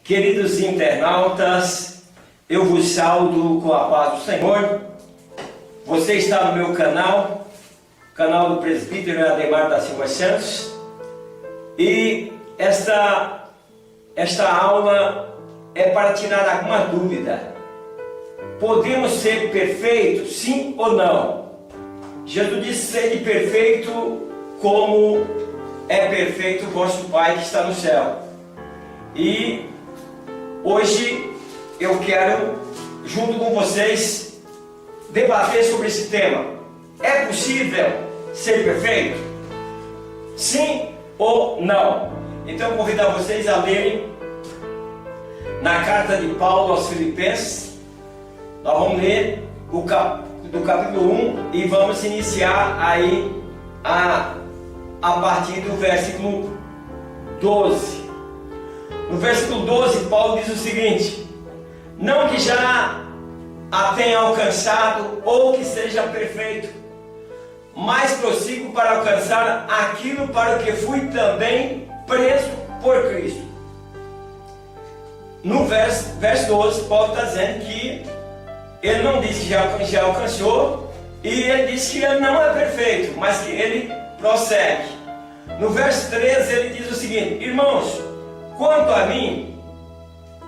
Queridos internautas, eu vos saúdo com a paz do Senhor. Você está no meu canal do presbítero Ademar da Silva Santos, e esta aula é para tirar alguma dúvida. Podemos ser perfeitos, sim ou não? Jesus disse: sede perfeito como é perfeito o vosso Pai que está no céu. E hoje eu quero, junto com vocês, debater sobre esse tema. É possível ser perfeito? Sim ou não? Então eu convido vocês a lerem na carta de Paulo aos Filipenses. Nós vamos ler do capítulo 1 e vamos iniciar aí a partir do versículo 12. No versículo 12, Paulo diz o seguinte: não que já a tenha alcançado ou que seja perfeito, mas prossigo para alcançar aquilo para o que fui também preso por Cristo. No verso 12, Paulo está dizendo que ele não disse que já alcançou, e ele disse que ele não é perfeito, mas que ele prossegue. No verso 13 ele diz o seguinte: irmãos, quanto a mim,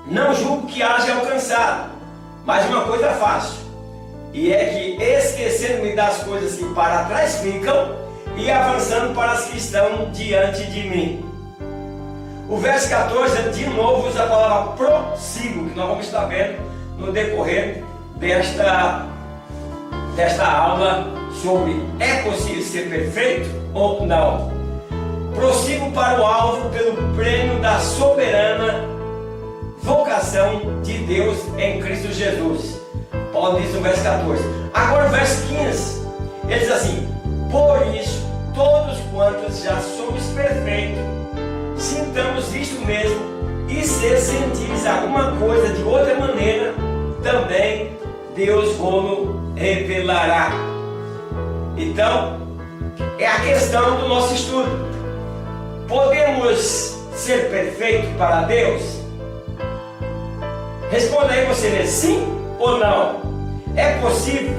não julgo que haja alcançado, mas uma coisa faço, e é que, esquecendo-me das coisas que para trás ficam, e avançando para as que estão diante de mim. O verso 14, de novo, usa a palavra prossigo, que nós vamos estar vendo no decorrer desta aula sobre é possível ser perfeito ou não. Prossigo para o alvo pelo prêmio da soberana vocação de Deus em Cristo Jesus. Paulo diz no verso 14. Agora o verso 15, ele diz assim: por isso, todos quantos já somos perfeitos, sintamos isto mesmo, e se sentires alguma coisa de outra maneira, também Deus o revelará. Então, é a questão do nosso estudo. Podemos ser perfeitos para Deus? Responda aí você mesmo, sim ou não? É possível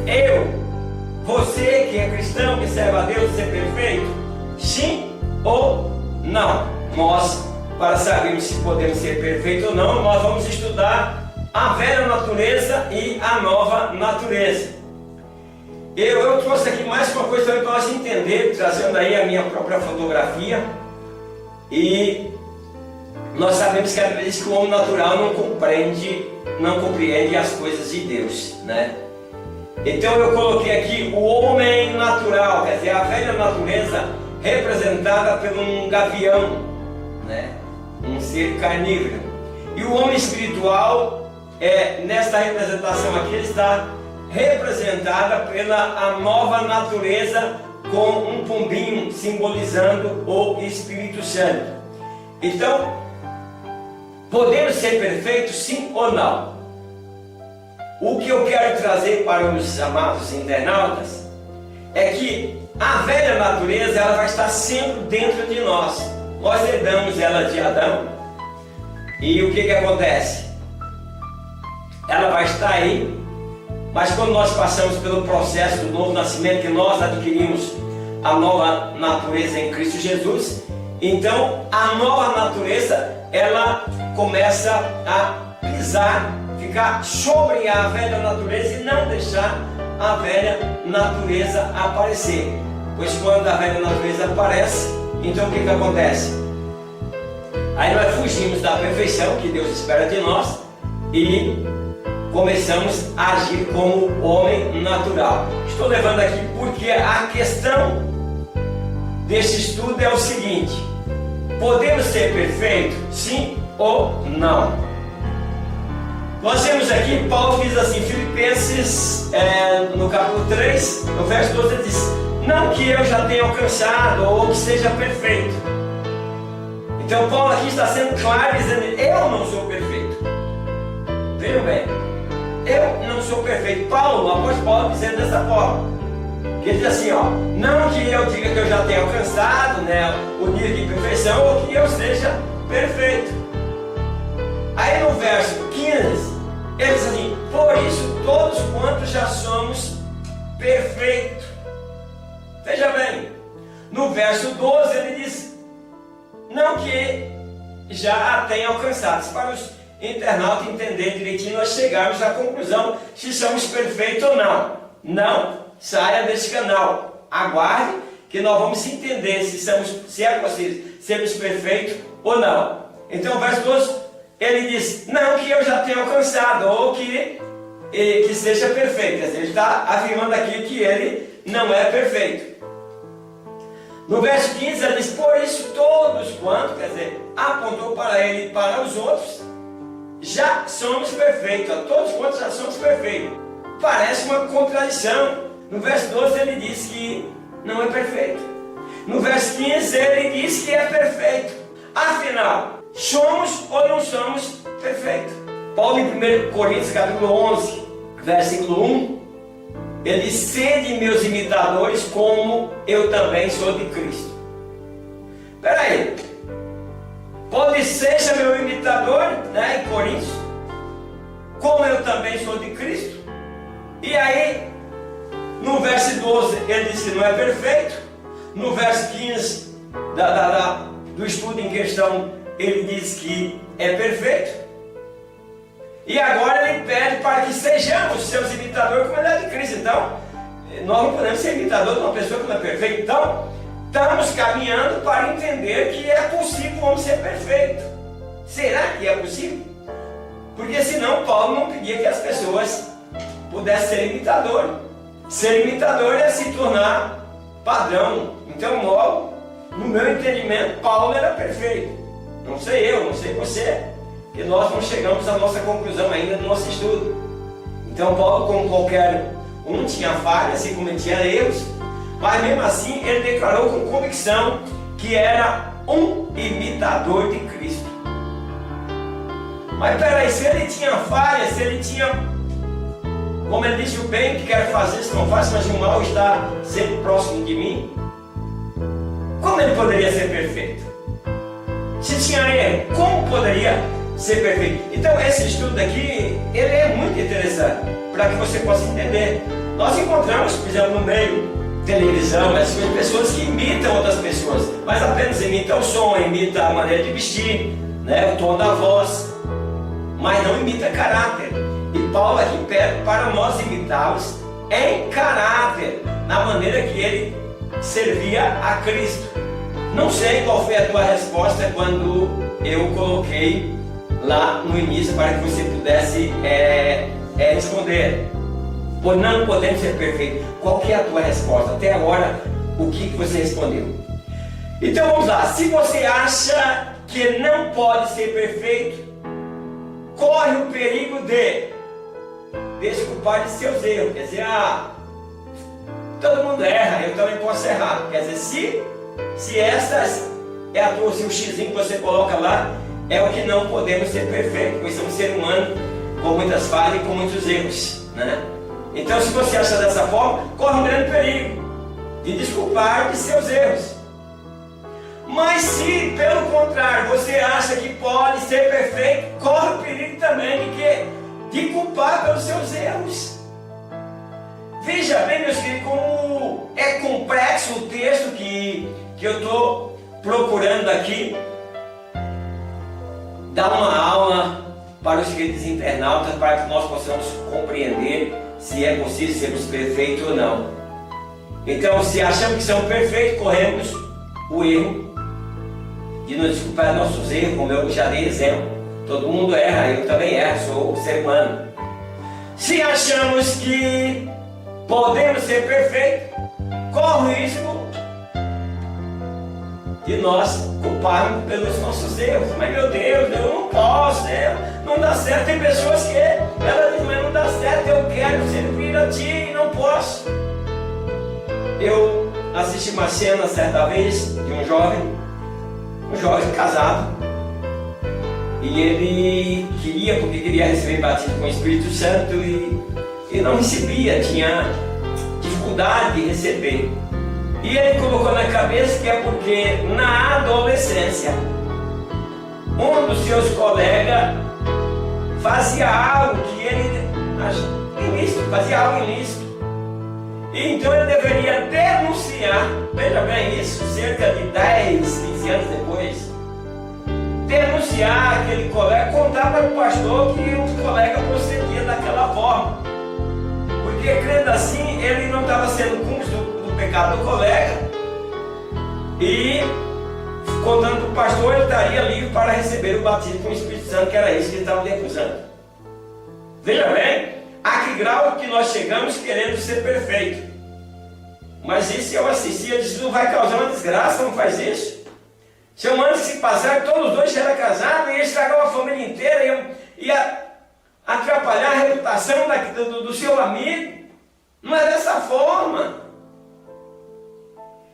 você que é cristão, que serve a Deus, ser perfeito? Sim ou não? Nós, para sabermos se podemos ser perfeitos ou não, nós vamos estudar a velha natureza e a nova natureza. Eu trouxe aqui mais uma coisa para nós entender, trazendo aí a minha própria fotografia. E nós sabemos que às vezes que o homem natural não compreende as coisas de Deus, né? Então eu coloquei aqui o homem natural, quer dizer, a velha natureza representada por um gavião, né? Um ser carnívoro. E o homem espiritual, nesta representação aqui, está representada pela nova natureza, com um pombinho simbolizando o Espírito Santo. Então, podemos ser perfeitos, sim ou não? O que eu quero trazer para os amados internautas é que a velha natureza, ela vai estar sempre dentro de nós. Nós herdamos ela de Adão, e o que acontece? Ela vai estar aí. Mas quando nós passamos pelo processo do novo nascimento, que nós adquirimos a nova natureza em Cristo Jesus, então a nova natureza, ela começa a pisar, ficar sobre a velha natureza e não deixar a velha natureza aparecer. Pois quando a velha natureza aparece, então o que acontece? Aí nós fugimos da perfeição que Deus espera de nós e começamos a agir como homem natural. Estou levando aqui porque a questão desse estudo é o seguinte: podemos ser perfeitos, sim ou não? Nós temos aqui, Paulo diz assim, Filipenses, no capítulo 3, no verso 12, ele diz: não que eu já tenha alcançado ou que seja perfeito. Então Paulo aqui está sendo claro, dizendo: eu não sou perfeito. Vejam bem, eu não sou perfeito. Paulo, o apóstolo Paulo, dizendo dessa forma, que ele diz assim, ó: não que eu diga que eu já tenha alcançado, né, o nível de perfeição, ou que eu seja perfeito. Aí já a tem alcançado. Para os internautas entenderem direitinho, nós chegamos à conclusão se somos perfeitos ou não. Não saia desse canal. Aguarde que nós vamos entender se é possível sermos perfeitos ou não. Então, o verso 12, ele diz, não que eu já tenha alcançado, ou que seja perfeito. Quer dizer, ele está afirmando aqui que ele não é perfeito. No verso 15, ele diz, por isso todos quanto, quer dizer, apontou para ele e para os outros, já somos perfeitos. Todos quantos já somos perfeitos. Parece uma contradição. No verso 12 ele diz que não é perfeito. No verso 15 ele diz que é perfeito. Afinal, somos ou não somos perfeitos? Paulo em 1 Coríntios capítulo 11, versículo 1, ele diz, sede meus imitadores como eu também sou de Cristo. Espera aí, Paulo diz, seja meu imitador, né, em Coríntios, como eu também sou de Cristo. E aí, no verso 12, ele diz que não é perfeito. No verso 15 do estudo em questão, ele diz que é perfeito. E agora ele pede para que sejamos seus imitadores como ele é de Cristo. Então, nós não podemos ser imitadores de uma pessoa que não é perfeita. Então, estamos caminhando para entender que é possível o homem ser perfeito. Será que é possível? Porque senão Paulo não pedia que as pessoas pudessem ser imitadores. Ser imitador é se tornar padrão. Então, logo, no meu entendimento, Paulo era perfeito. Não sei eu, não sei você, que nós não chegamos à nossa conclusão ainda no nosso estudo. Então, Paulo, como qualquer um, tinha falhas e cometia erros, mas mesmo assim ele declarou com convicção que era um imitador de Cristo. Mas peraí, se ele tinha falhas, se ele tinha, como ele disse, o bem que quero fazer, se não faço, mas o mal está sempre próximo de mim, como ele poderia ser perfeito? Se tinha erro, como poderia ser perfeito? Então esse estudo aqui, ele é muito interessante, para que você possa entender. Nós encontramos, por exemplo, no meio televisão, pessoas que imitam outras pessoas, mas apenas imitam o som, imitam a maneira de vestir, né, o tom da voz, mas não imita caráter. E Paulo aqui pede para nós imitá-los em caráter, na maneira que ele servia a Cristo. Não sei qual foi a tua resposta quando eu coloquei lá no início para que você pudesse responder. Por não podemos ser perfeitos. Qual que é a tua resposta? Até agora, o que você respondeu? Então vamos lá. Se você acha que não pode ser perfeito, corre o perigo de desculpar de seus erros. Quer dizer, todo mundo erra, eu também posso errar. Quer dizer, se essas é se o xizinho que você coloca lá é o que não podemos ser perfeitos, pois somos ser humano com muitas falhas e com muitos erros, né? Então, se você acha dessa forma, corre um grande perigo de desculpar de seus erros. Mas se, pelo contrário, você acha que pode ser perfeito, corre o perigo também de culpar pelos seus erros. Veja bem, meus queridos, como é complexo o texto que eu estou procurando aqui dar uma aula para os queridos internautas, para que nós possamos compreender se é possível sermos perfeitos ou não. Então, se achamos que somos perfeitos, corremos o erro de nos desculpar nossos erros, como eu já dei exemplo. Todo mundo erra, eu também erro, sou ser humano. Se achamos que podemos ser perfeitos, corre o risco de nós culparmos pelos nossos erros. Mas meu Deus, eu não posso, não dá certo. Tem pessoas que elas dizem, mas não dá certo, eu quero servir a ti e não posso. Eu assisti uma cena certa vez de um jovem casado, e ele queria receber batismo com o Espírito Santo e não recebia, tinha dificuldade de receber. E ele colocou na cabeça que é porque na adolescência um dos seus colegas fazia algo que ele fazia algo ilícito. E então ele deveria denunciar, veja bem isso, cerca de 10, 15 anos depois, denunciar aquele colega, contar para o pastor que o colega procedia daquela forma. Porque crendo assim, ele não estava sendo cúmplice do pecado do colega, e contando para o pastor, ele estaria livre para receber o batismo com o Espírito Santo, que era isso que ele estava lhe acusando. Veja bem, a que grau que nós chegamos querendo ser perfeito. Mas isso eu assisti, eu disse, não vai causar uma desgraça, não faz isso. Se eu mando se passar, todos os dois já eram casados, ia estragar a família inteira, ia atrapalhar a reputação do seu amigo. Não é dessa forma.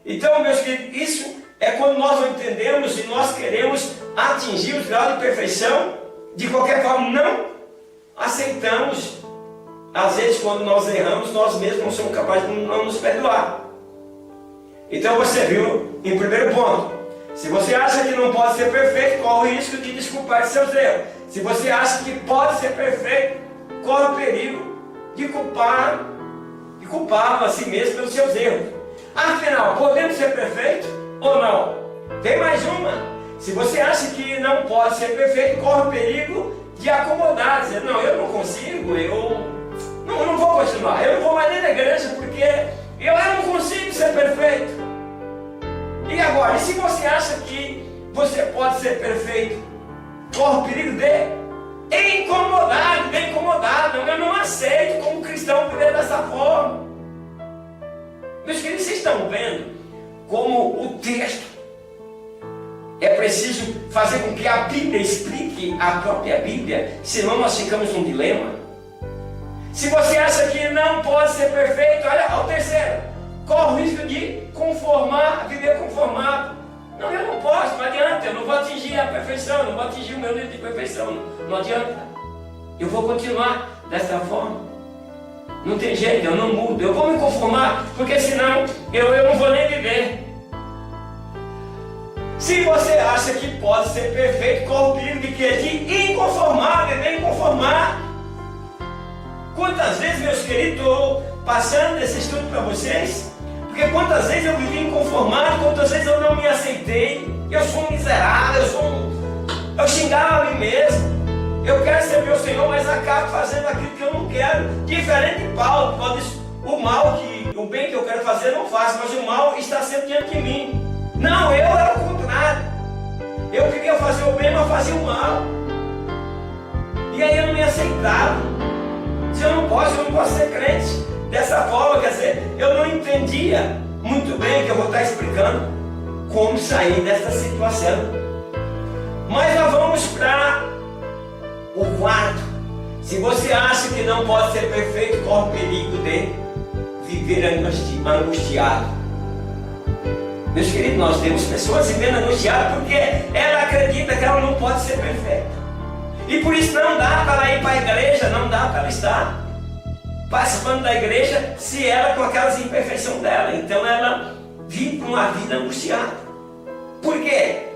Então, meus queridos, isso é quando nós não entendemos e nós queremos atingir os graus de perfeição. De qualquer forma, não aceitamos. Às vezes, quando nós erramos, nós mesmos não somos capazes de não nos perdoar. Então, você viu, em primeiro ponto, se você acha que não pode ser perfeito, corre o risco de desculpar de seus erros. Se você acha que pode ser perfeito, corre o perigo de culpá-lo a si mesmo pelos seus erros. Afinal, podemos ser perfeitos ou não? Tem mais uma. Se você acha que não pode ser perfeito, corre o perigo de acomodar, dizer, não, eu não consigo, eu não vou continuar, eu não vou mais nem na igreja porque eu não consigo ser perfeito. E agora, e se você acha que você pode ser perfeito, corre o perigo de incomodado, eu não aceito como cristão viver dessa forma. Meus queridos, vocês estão vendo como o texto é preciso fazer com que a Bíblia explique a própria Bíblia, senão nós ficamos num dilema. Se você acha que não pode ser perfeito, olha, o terceiro, corre o risco de viver conformado. Não, eu não posso, não adianta, eu não vou atingir a perfeição, eu não vou atingir o meu nível de perfeição, não adianta. Eu vou continuar dessa forma. Não tem jeito, eu não mudo, eu vou me conformar, porque senão eu não vou nem viver. Se você acha que pode ser perfeito, corre o perigo de quê? De inconformar, viver inconformar. Quantas vezes, meus queridos, estou passando esse estudo para vocês? Porque quantas vezes eu vivi inconformado, quantas vezes eu não me aceitei, eu sou um miserável, eu xingava a mim mesmo. Eu quero ser meu Senhor, mas acabo fazendo aquilo que eu não quero. Diferente de Paulo, quando diz, o bem que eu quero fazer eu não faço, mas o mal está sempre diante de mim. Não, eu era o contrário. Eu queria fazer o bem, mas fazia o mal. E aí eu não me aceitava. Se eu não posso ser crente dessa forma, quer dizer, eu não entendia muito bem, que eu vou estar explicando como sair dessa situação. Mas nós vamos para o quarto. Se você acha que não pode ser perfeito, corre o perigo de viver angustiado. Meus queridos, nós temos pessoas vivendo angustiadas porque ela acredita que ela não pode ser perfeita. E por isso não dá para ela ir para a igreja, não dá para ela estar participando da igreja se ela com aquelas imperfeições dela. Então ela vive uma vida angustiada. Por quê?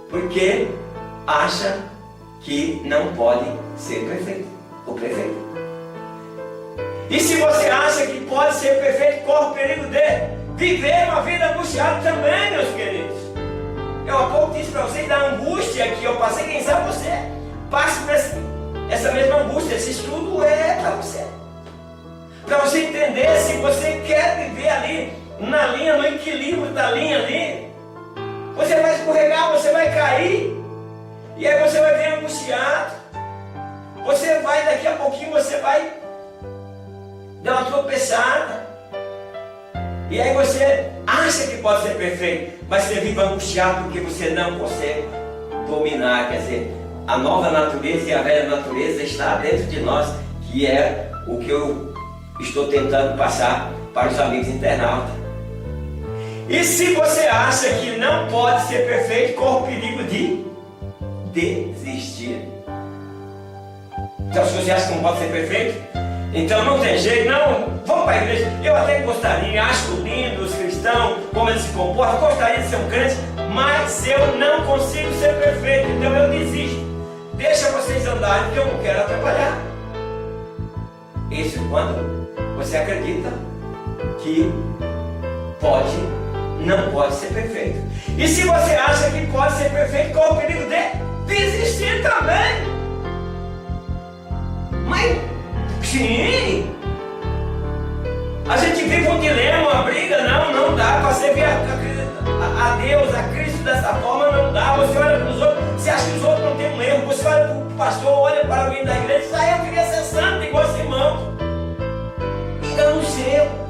Porque acha que não pode ser perfeito ou perfeito. E se você acha que pode ser perfeito, corre o perigo de viver uma vida angustiada também, meus queridos. Eu há pouco disse para vocês da angústia que eu passei, quem sabe você passe por essa mesma angústia. Esse estudo é para você. Para você entender se você quer viver ali na linha, no equilíbrio da linha ali. Você vai escorregar, você vai cair. E aí você vai vir angustiado. Você vai, daqui a pouquinho, você vai dar uma tropeçada. E aí você acha que pode ser perfeito, mas você vive angustiado porque você não consegue dominar. Quer dizer, a nova natureza e a velha natureza está dentro de nós, que é o que eu estou tentando passar para os amigos internautas. E se você acha que não pode ser perfeito, corre o perigo de desistir. Então, se você acha que não pode ser perfeito, então não tem jeito, não, vamos para a igreja. Eu até gostaria, acho lindo os cristãos, como eles se comportam, gostaria de ser um crente, mas eu não consigo ser perfeito, então eu desisto. Deixa vocês andarem, porque eu não quero atrapalhar. Isso quando você acredita que não pode ser perfeito. E se você acha que pode ser perfeito, qual o perigo de desistir também. Mas, sim, a gente vive um dilema, uma briga. Não dá para servir a Deus, a Cristo dessa forma, não dá. Você olha para os outros, você acha que os outros não têm um erro. Você olha para o pastor, olha para alguém da igreja e diz: eu queria ser santo igual esse irmão. Engano seu.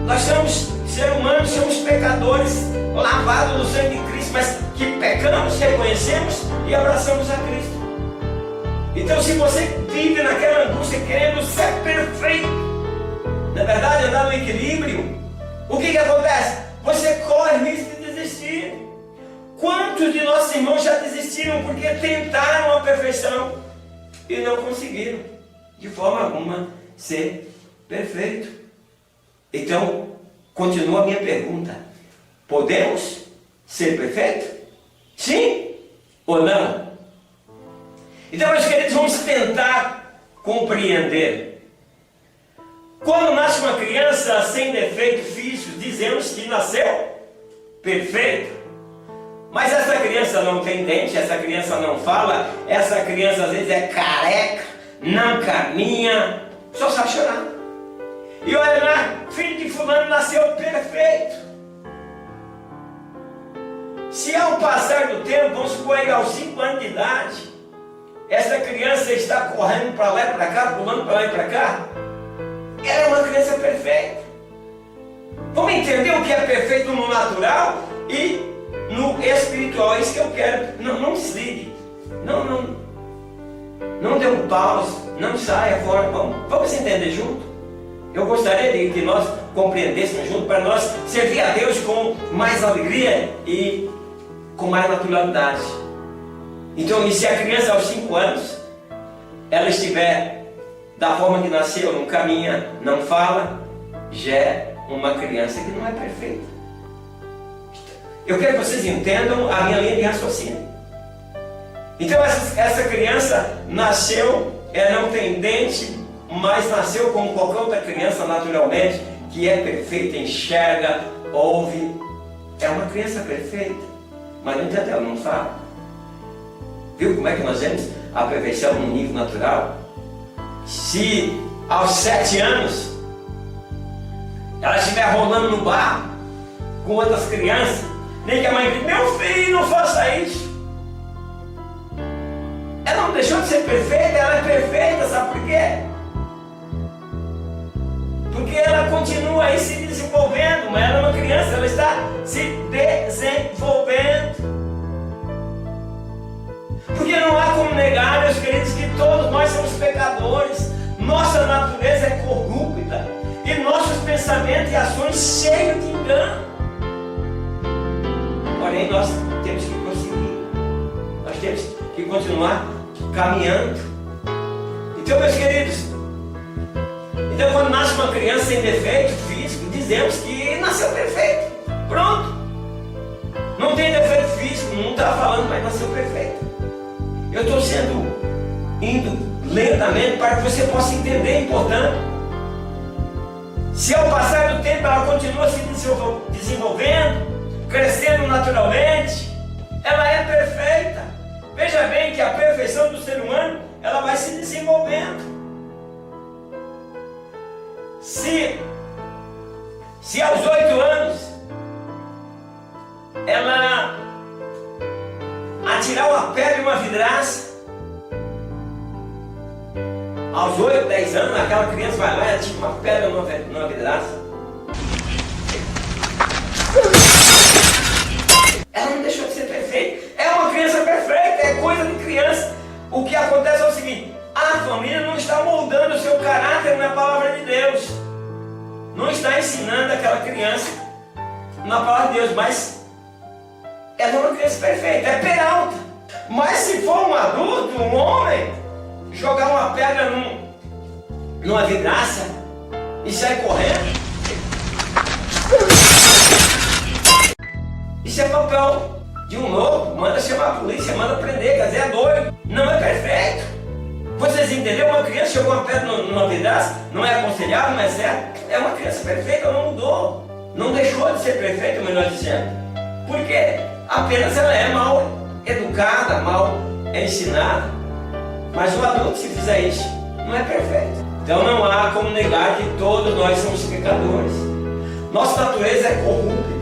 Nós somos seres humanos, somos pecadores, lavados no sangue de Cristo, mas que pecamos, reconhecemos e abraçamos a Cristo. Então, se você vive naquela angústia querendo ser perfeito, na verdade, andar no equilíbrio, o que acontece? Você corre risco de desistir. Quantos de nossos irmãos já desistiram porque tentaram a perfeição e não conseguiram, de forma alguma, ser perfeito? Então, continua a minha pergunta: podemos ser perfeitos? Sim ou não? Então, meus queridos, vamos tentar compreender. Quando nasce uma criança sem defeito físico, dizemos que nasceu perfeito. Mas essa criança não tem dente, essa criança não fala, essa criança às vezes é careca, não caminha, só sabe chorar. E olha lá, filho de fulano nasceu perfeito. Se ao passar do tempo, vamos supor aí aos 5 anos de idade, essa criança está correndo para lá e para cá, pulando para lá e para cá, ela é uma criança perfeita. Vamos entender o que é perfeito no natural e no espiritual. É isso que eu quero. Não desligue. Não dê um pause. Não saia fora. Vamos entender junto. Eu gostaria de que nós compreendêssemos junto, para nós servir a Deus com mais alegria e com mais naturalidade. Então, e se a criança aos 5 anos, ela estiver da forma que nasceu, não caminha, não fala, já é uma criança que não é perfeita. Eu quero que vocês entendam a minha linha de raciocínio. Então essa criança nasceu, ela não tem dente, mas nasceu como qualquer outra criança naturalmente, que é perfeita, enxerga, ouve. É uma criança perfeita, mas no entanto ela não fala. Viu como é que nós vemos a perfeição no nível natural? Se aos 7 anos ela estiver rolando no bar com outras crianças, nem que a mãe grite: meu filho, não faça isso. Ela não deixou de ser perfeita, ela é perfeita, sabe por quê? Porque ela continua aí se desenvolvendo, mas ela é uma criança, ela está se desenvolvendo. Porque não há como negar, meus queridos, que todos nós somos pecadores. Nossa natureza é corrupta e nossos pensamentos e ações cheios de engano. Porém, nós temos que conseguir. Nós temos que continuar caminhando. Então, meus queridos, então quando nasce uma criança sem defeito físico, dizemos que nasceu perfeito. Pronto. Não tem defeito físico, não está falando, mas nasceu perfeito. Eu estou indo lentamente para que você possa entender, importante. Se ao passar do tempo ela continua se desenvolvendo, crescendo naturalmente, ela é perfeita. Veja bem que a perfeição do ser humano, ela vai se desenvolvendo. Se aos 8 anos ela atirar uma pedra e uma vidraça, aos 8, 10 anos, aquela criança vai lá e atira uma pedra numa vidraça. Ela não deixou de ser perfeita. É uma criança perfeita, é coisa de criança. O que acontece é o seguinte: a família não está moldando o seu caráter na palavra de Deus. Não está ensinando aquela criança na palavra de Deus, mas ela é uma criança perfeita, é peralta. Mas se for um adulto, um homem, jogar uma pedra numa vidraça e sair correndo, isso é papel de um louco. Manda chamar a polícia, manda prender, quer dizer, é doido. Não é perfeito. Vocês entenderam? Uma criança jogou uma pedra numa vidraça, não é aconselhável, não é certo. É uma criança perfeita, não mudou. Não deixou de ser perfeita, melhor dizendo. Por quê? Apenas ela é mal educada, mal ensinada. Mas o adulto, se fizer isso, não é perfeito. Então não há como negar que todos nós somos pecadores. Nossa natureza é corrupta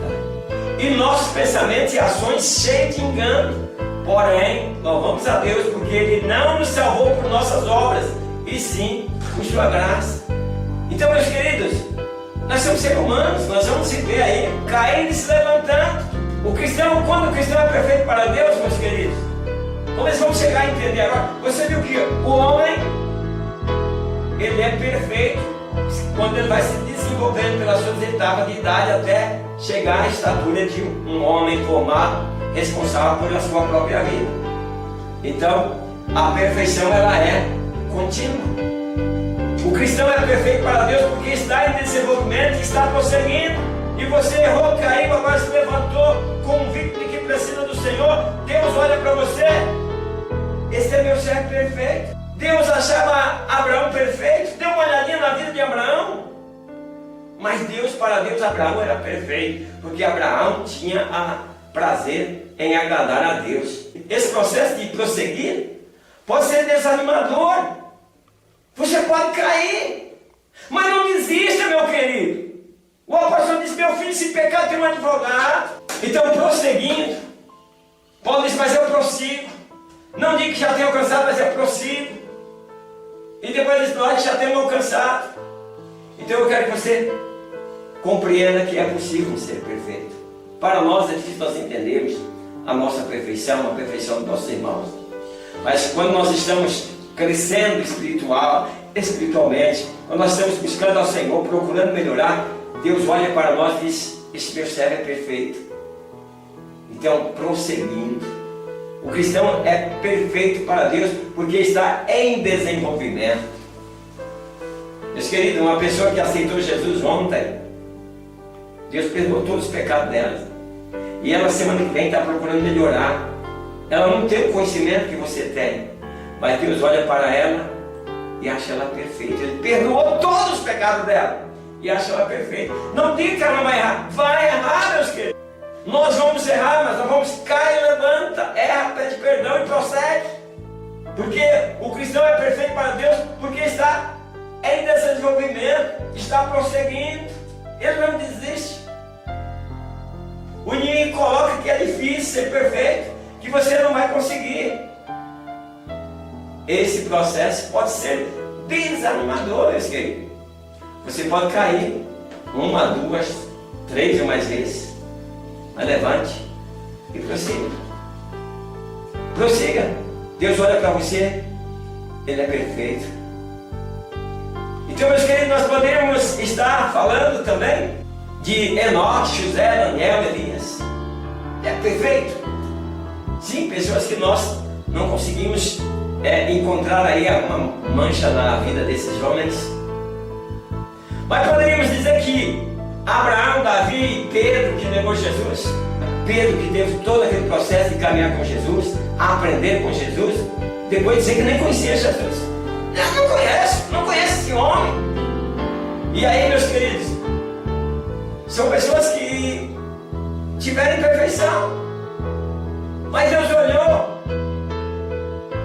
e nossos pensamentos e ações cheios de engano. Porém, louvamos a Deus porque Ele não nos salvou por nossas obras, e sim por sua graça. Então, meus queridos, nós somos seres humanos, nós vamos se ver aí caindo e se levantando. Quando o cristão é perfeito para Deus, meus queridos, como eles vão chegar a entender agora? Você viu que o homem, ele é perfeito quando ele vai se desenvolvendo pelas suas etapas de idade até chegar à estatura de um homem formado, responsável pela sua própria vida. Então, a perfeição ela é contínua. O cristão é perfeito para Deus porque está em desenvolvimento, está prosseguindo. E você errou, caiu, agora se levantou convicto de que precisa do Senhor. Deus olha para você. Esse é meu servo perfeito. Deus achava Abraão perfeito. Dê uma olhadinha na vida de Abraão. Mas para Deus, Abraão era perfeito, porque Abraão tinha prazer em agradar a Deus. Esse processo de prosseguir pode ser desanimador. Você pode cair, mas não desista, meu querido. O apóstolo disse: meu filho, se pecar tem um advogado. Então, prosseguindo, Paulo disse: mas eu prossigo. Não digo que já tenho alcançado, mas eu prossigo. E depois ele disse: nós já temos alcançado. Então eu quero que você compreenda que é possível ser perfeito. Para nós é difícil nós entendermos a nossa perfeição, a perfeição dos nossos irmãos. Mas quando nós estamos crescendo espiritualmente, quando nós estamos buscando ao Senhor, procurando melhorar, Deus olha para nós e diz: este meu servo é perfeito. Então, prosseguindo, o cristão é perfeito para Deus porque está em desenvolvimento. Meus queridos, uma pessoa que aceitou Jesus ontem, Deus perdoou todos os pecados dela, e ela semana que vem está procurando melhorar. Ela não tem o conhecimento que você tem, mas Deus olha para ela e acha ela perfeita. Ele perdoou todos os pecados dela e acha ela perfeita. Não diga que ela não vai errar. Vai errar, meus queridos. Nós vamos errar, mas nós vamos cair e levanta, erra, pede perdão e prossegue. Porque o cristão é perfeito para Deus porque está em desenvolvimento, está prosseguindo. Ele não desiste. O inimigo coloca que é difícil ser perfeito, que você não vai conseguir. Esse processo pode ser desanimador, meus queridos. Você pode cair 1, 2, 3 ou mais vezes, mas levante e prossiga. Prossiga. Deus olha para você, Ele é perfeito. Então, meus queridos, nós podemos estar falando também de Enoque, José, Daniel, Elias. É perfeito. Sim, pessoas que nós não conseguimos encontrar aí uma mancha na vida desses homens. Mas poderíamos dizer que Abraão, Davi e Pedro, que negou Jesus, Pedro, que teve todo aquele processo de caminhar com Jesus, aprender com Jesus, depois dizer que nem conhecia Jesus. Não conhece esse homem. E aí, meus queridos, são pessoas que tiveram imperfeição, mas Deus olhou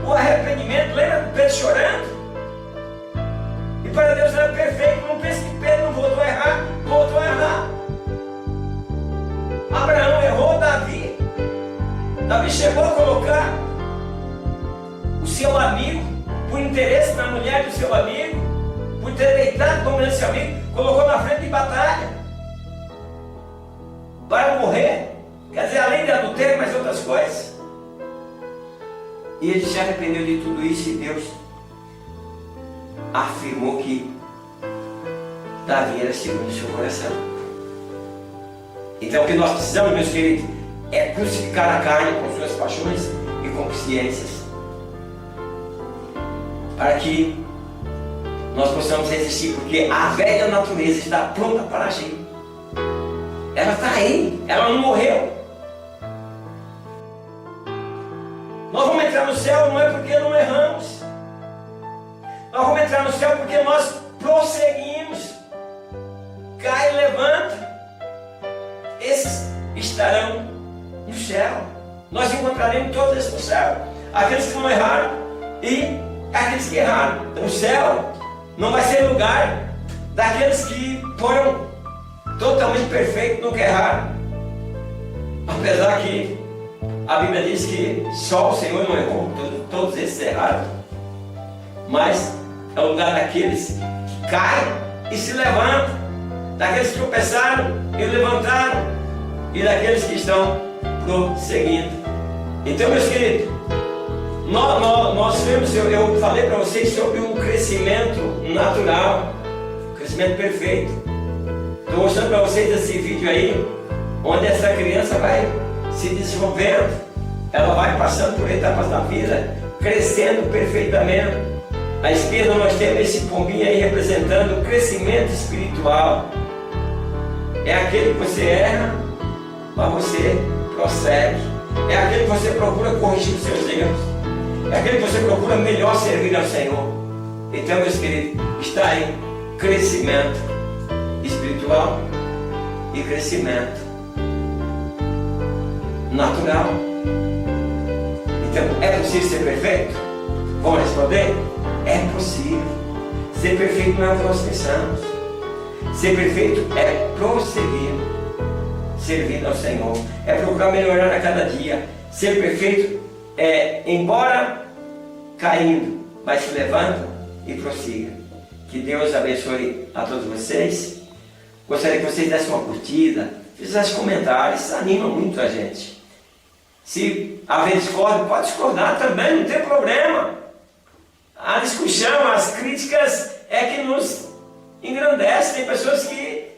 o arrependimento. Lembra de Pedro chorando? E para Deus era perfeito. Não pense que Pedro não voltou a errar. Voltou a errar. Abraão errou. Davi chegou a colocar o seu amigo, por interesse na mulher do seu amigo, por ter deitado com a mulher do seu amigo, colocou na frente de batalha para morrer. Quer dizer, além de adultério, mais outras coisas. E ele se arrependeu de tudo isso e Deus afirmou que Davi era segundo o seu coração. Então o que nós precisamos, meus queridos, é crucificar a carne com suas paixões e consciências, para que nós possamos resistir, porque a velha natureza está pronta para agir. Ela está aí, ela não morreu. Nós vamos entrar no céu não é porque não erramos. Nós vamos entrar no céu porque nós prosseguimos. Cai e levanta. Esses estarão no céu. nós encontraremos todos esses no céu. Aqueles que não erraram e aqueles que erraram. O céu não vai ser lugar daqueles que foram totalmente perfeitos, nunca erraram. Apesar que a Bíblia diz que só o Senhor não errou, todos esses erraram. Mas é o lugar daqueles que caem e se levantam, daqueles que tropeçaram e levantaram, e daqueles que estão prosseguindo. Então, meus queridos, nós vemos, eu falei para vocês sobre o crescimento natural, o crescimento perfeito. Estou mostrando para vocês esse vídeo aí, onde essa criança vai se desenvolvendo, ela vai passando por etapas da vida, crescendo perfeitamente. À esquerda nós temos esse pombinho aí representando o crescimento espiritual. É aquele que você erra, mas você prossegue. É aquele que você procura corrigir os seus erros. É aquele que você procura melhor servir ao Senhor. Então, meus queridos, está em crescimento espiritual e crescimento natural. Então, é possível ser perfeito? Vamos responder? É possível. Ser perfeito não é o que nós pensamos. Ser perfeito é prosseguir, servindo ao Senhor. É procurar melhorar a cada dia. Ser perfeito é, embora caindo, mas se levanta e prossiga. Que Deus abençoe a todos vocês. Gostaria que vocês dessem uma curtida, fizessem comentários, isso anima muito a gente. Se haver discórdia, pode discordar também, não tem problema. A discussão, as críticas é que nos engrandece. Tem pessoas que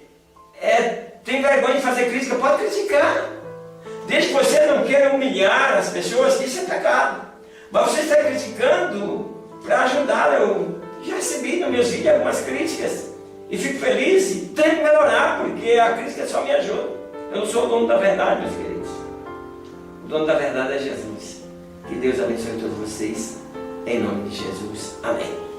têm vergonha de fazer crítica, pode criticar. Desde que você não queira humilhar as pessoas, isso é pecado. Mas você está criticando para ajudá-la. Eu já recebi nos meus vídeos algumas críticas e fico feliz e tenho que melhorar, porque a crítica só me ajuda. Eu não sou o dono da verdade, meus queridos. O dono da verdade é Jesus. Que Deus abençoe todos vocês. Em nome de Jesus. Amém.